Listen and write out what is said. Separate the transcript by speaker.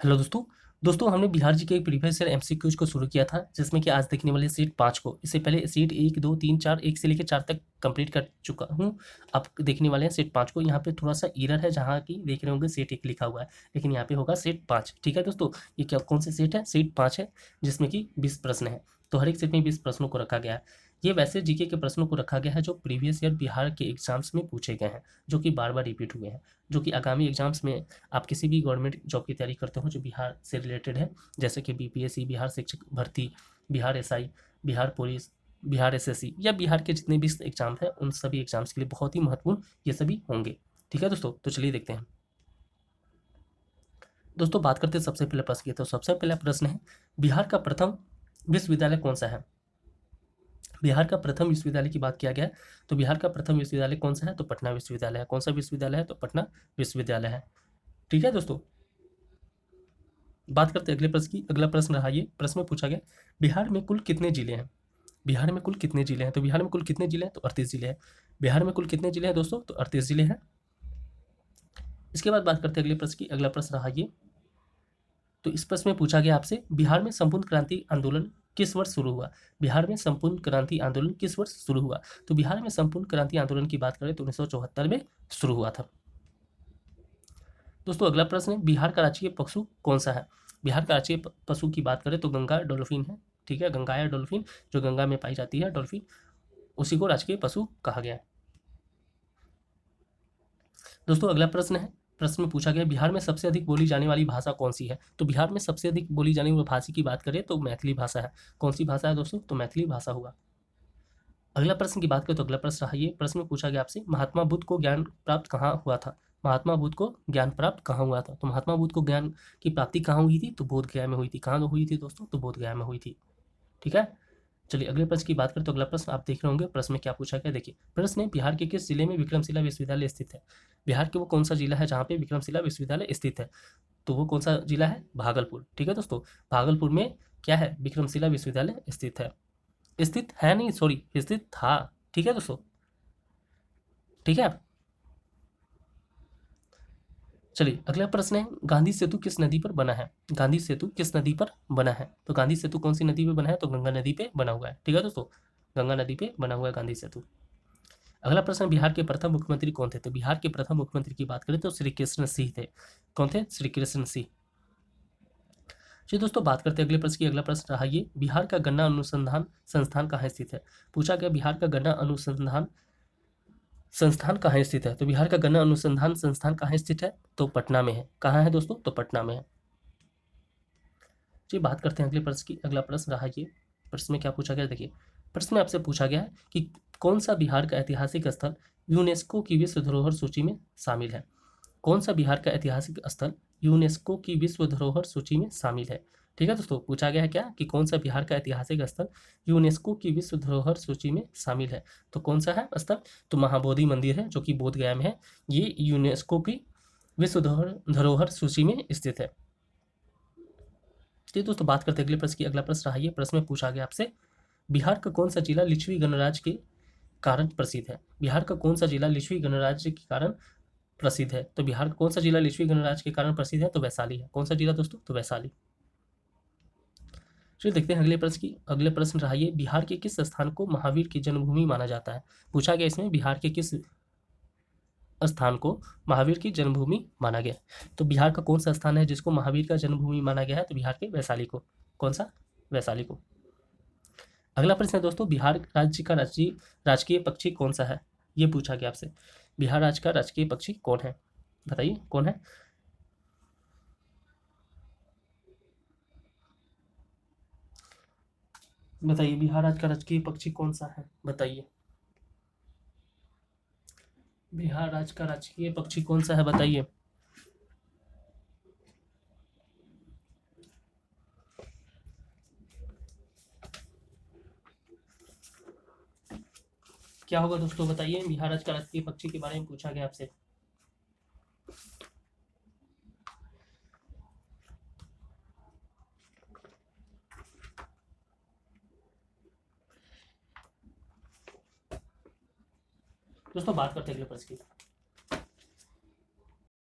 Speaker 1: Hello दोस्तों हमने बिहार जी के प्रीवियस ईयर एमसीक्यूज को शुरू किया था जिसमें कि आज देखने वाले सीट 5 को। इससे पहले सीट 1 2 3 4 1 से लेकर 4 तक कंप्लीट कर चुका हूँ। अब देखने वाले हैं सीट 5 को। यहाँ पे थोड़ा सा एरर है, जहाँ की देख रहे होंगे सीट 1 लिखा हुआ है, लेकिन यहाँ पे होगा सीट 5। ठीक है दोस्तों, ये क्या कौन सी सीट है? सीट 5 है, जिसमें कि 20 प्रश्न है। तो हर एक सीट में 20 प्रश्नों को रखा गया है। ये वैसे जीके के प्रश्नों को रखा गया है जो प्रीवियस ईयर बिहार के एग्जाम्स में पूछे गए हैं, जो कि बार बार रिपीट हुए हैं, जो कि आगामी एग्जाम्स में आप किसी भी गवर्नमेंट जॉब की तैयारी करते हो जो बिहार से रिलेटेड है, जैसे कि बीपीएससी, बिहार शिक्षक भर्ती, Bihar SI, Bihar police, Bihar SSC या बिहार के जितने भी एग्जाम हैं उन सभी एग्जाम्स के लिए बहुत ही महत्वपूर्ण ये सभी होंगे। ठीक है दोस्तों, तो चलिए देखते हैं। दोस्तों बात करते हैं सबसे पहले प्रश्न की। तो सबसे पहला प्रश्न है, बिहार का प्रथम विश्वविद्यालय कौन सा है? बिहार का प्रथम विश्वविद्यालय की बात किया गया है, तो बिहार का प्रथम विश्वविद्यालय कौन सा है? तो पटना विश्वविद्यालय है। कौन सा विश्वविद्यालय है? तो पटना विश्वविद्यालय है। ठीक है दोस्तों, बात करते हैं अगले प्रश्न की। अगला प्रश्न रहा ये, प्रश्न में पूछा गया बिहार में कुल कितने जिले हैं? बिहार में कुल कितने जिले हैं? तो बिहार में कुल कितने जिले हैं? तो 38 जिले हैं। बिहार में कुल कितने जिले हैं दोस्तों? तो 38 जिले हैं। इसके बाद बात करते हैं अगले प्रश्न की। अगला प्रश्न रहा ये, तो इस प्रश्न में पूछा गया आपसे बिहार में संपूर्ण क्रांति आंदोलन किस वर्ष शुरू हुआ? बिहार में संपूर्ण क्रांति आंदोलन किस वर्ष शुरू हुआ? तो बिहार में संपूर्ण क्रांति आंदोलन की बात करें तो 1974 में शुरू हुआ था। दोस्तों अगला प्रश्न है, बिहार का राजकीय पशु कौन सा है? बिहार का राजकीय पशु की बात करें तो गंगा डॉल्फिन है। ठीक है, गंगा या डॉल्फिन, जो गंगा में पाई जाती है डॉल्फिन, उसी को राजकीय पशु कहा गया है। दोस्तों अगला प्रश्न है, प्रश्न में पूछा गया बिहार में सबसे अधिक बोली जाने वाली भाषा कौन सी है? तो बिहार में सबसे अधिक बोली जाने वाली भाषा की बात करें तो मैथिली भाषा है। कौन सी भाषा है दोस्तों? तो मैथिली भाषा होगा। अगला प्रश्न की बात करें तो अगला प्रश्न रहा ये, प्रश्न में पूछा गया आपसे महात्मा बुद्ध को ज्ञान प्राप्त कहाँ हुआ था? महात्मा बुद्ध को ज्ञान प्राप्त कहाँ हुआ था? तो महात्मा बुद्ध को ज्ञान की प्राप्ति कहाँ हुई थी? तो बोध गया में हुई थी। कहाँ हुई थी दोस्तों? तो बोध गया में हुई थी। ठीक है, चलिए अगले प्रश्न की बात करें तो अगला प्रश्न आप देख रहे होंगे, प्रश्न में क्या पूछा गया देखिए। प्रश्न है, बिहार के किस जिले में विक्रमशिला विश्वविद्यालय स्थित है? बिहार के वो कौन सा जिला है जहाँ पे विक्रमशिला विश्वविद्यालय स्थित है? तो वो कौन सा जिला है? भागलपुर। ठीक है दोस्तों, भागलपुर में क्या है? विक्रमशिला विश्वविद्यालय स्थित है। स्थित है नहीं, सॉरी, स्थित था। ठीक है दोस्तों, ठीक है। चलिए अगला प्रश्न है, गांधी सेतु किस नदी पर बना है? गांधी सेतु किस नदी पर बना है? तो गांधी सेतु कौन सी नदी पे बना है? तो गंगा नदी पे बना हुआ है। ठीक है दोस्तों, गंगा नदी पे बना हुआ है गांधी सेतु। अगला प्रश्न, बिहार के प्रथम मुख्यमंत्री कौन थे? तो बिहार के प्रथम मुख्यमंत्री की बात करें तो श्री कृष्ण सिंह थे। कौन थे? श्री कृष्ण सिंह। चलिए दोस्तों बात करते हैं अगले प्रश्न की। अगला प्रश्न रहा ये, बिहार का गन्ना अनुसंधान संस्थान कहाँ स्थित है? पूछा गया बिहार का गन्ना अनुसंधान संस्थान कहाँ स्थित है? तो बिहार का गन्ना अनुसंधान संस्थान कहाँ स्थित है? तो पटना में है। कहाँ है दोस्तों? तो पटना में है। चलिए बात करते हैं अगले प्रश्न की। अगला प्रश्न रहा ये, प्रश्न में क्या पूछा गया देखिए। प्रश्न में आपसे पूछा गया है कि कौन सा बिहार का ऐतिहासिक स्थल यूनेस्को की विश्व धरोहर सूची में शामिल है? कौन सा बिहार का ऐतिहासिक स्थल यूनेस्को की विश्व धरोहर सूची में शामिल है? ठीक है दोस्तों, पूछा गया है क्या कि कौन सा बिहार का ऐतिहासिक स्थल यूनेस्को की विश्व धरोहर सूची में शामिल है? तो कौन सा है स्थल? तो महाबोधि मंदिर है, जो कि बोध गया में है। ये यूनेस्को की विश्व धरोहर सूची में स्थित है। ठीक दोस्तों, बात करते हैं अगले प्रश्न की। अगला प्रश्न रहा ये, प्रश्न में पूछा गया आपसे बिहार का कौन सा जिला लिच्छवी गणराज्य के कारण प्रसिद्ध है? बिहार का कौन सा जिला लिच्छवी गणराज्य के कारण प्रसिद्ध है? तो बिहार का कौन सा जिला लिच्छवी गणराज्य के कारण प्रसिद्ध है? तो वैशाली है। कौन सा जिला दोस्तों? तो वैशाली। चलिए देखते हैं अगले प्रश्न की। अगले प्रश्न रहा ये, बिहार के किस स्थान को महावीर की जन्मभूमि माना जाता है? पूछा गया इसमें बिहार के किस स्थान को महावीर की जन्मभूमि माना गया है? तो बिहार का कौन सा स्थान है जिसको महावीर का जन्मभूमि माना गया है? तो बिहार के वैशाली को। कौन सा? वैशाली को। अगला प्रश्न है दोस्तों, बिहार राज्य का राजकीय पक्षी कौन सा है? ये पूछा गया आपसे, बिहार राज्य का राजकीय पक्षी कौन है? बताइए कौन है? बताइए बिहार राज्य का राजकीय पक्षी कौन सा है? बताइए बिहार राज्य का राजकीय पक्षी कौन सा है? बताइए। क्या होगा दोस्तों? बताइए, बिहार राज्य का राजकीय पक्षी के बारे में पूछा गया आपसे। दोस्तों बात करते हैं अगले प्रश्न की।